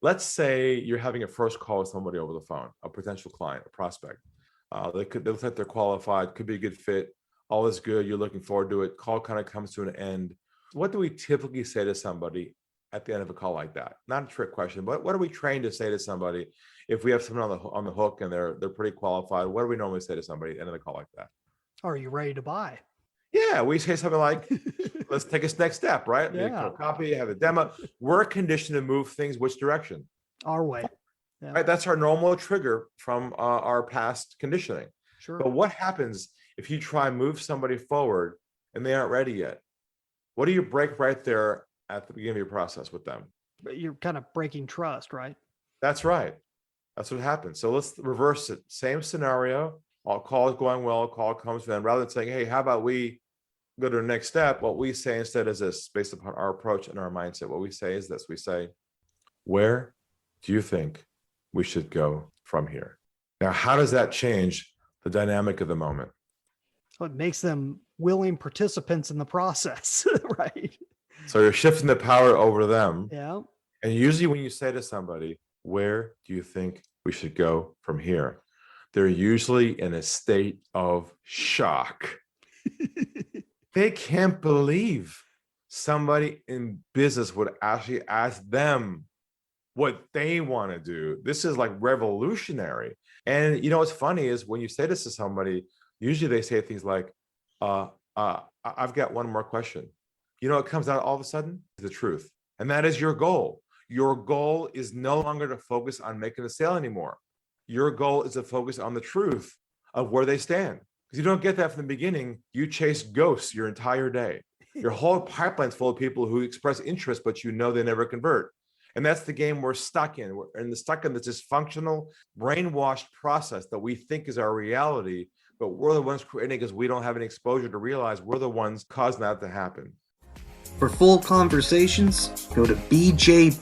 Let's say you're having a first call with somebody over the phone, a potential client, a prospect. They look like they're qualified, could be a good fit. All is good. You're looking forward to it. Call kind of comes to an end. What do we typically say to somebody at the end of a call like that? Not a trick question, but what are we trained to say to somebody if we have someone on the hook and they're pretty qualified? What do we normally say to somebody at the end of the call like that? Are you ready to buy? Yeah, we say something like, let's take this next step, right? Yeah. Make a copy, have a demo. We're conditioned to move things which direction? Our way. Yeah. Right? That's our normal trigger from our past conditioning. Sure. But what happens if you try and move somebody forward and they aren't ready yet? What do you break right there at the beginning of your process with them? But you're kind of breaking trust, right? That's right. That's what happens. So let's reverse it. Same scenario. All call is going well. Call comes to them. Rather than saying, hey, how about we go to the next step? What we say instead is this, based upon our approach and our mindset. What we say is this. We say, where do you think we should go from here? Now, how does that change the dynamic of the moment? Well, it makes them willing participants in the process, right? So you're shifting the power over to them. Yeah. And usually when you say to somebody, where do you think we should go from here? They're usually in a state of shock. They can't believe somebody in business would actually ask them what they want to do. This is like revolutionary. And you know what's funny is when you say this to somebody, usually they say things like, I've got one more question. You know, it comes out all of a sudden, the truth. And that is your goal. Your goal is no longer to focus on making a sale anymore. Your goal is to focus on the truth of where they stand. Because you don't get that from the beginning. You chase ghosts your entire day. Your whole pipeline's full of people who express interest, but you know they never convert. And that's the game we're stuck in. We're stuck in this dysfunctional, brainwashed process that we think is our reality, but we're the ones creating it because we don't have any exposure to realize we're the ones causing that to happen. For full conversations, go to bjpchats.com.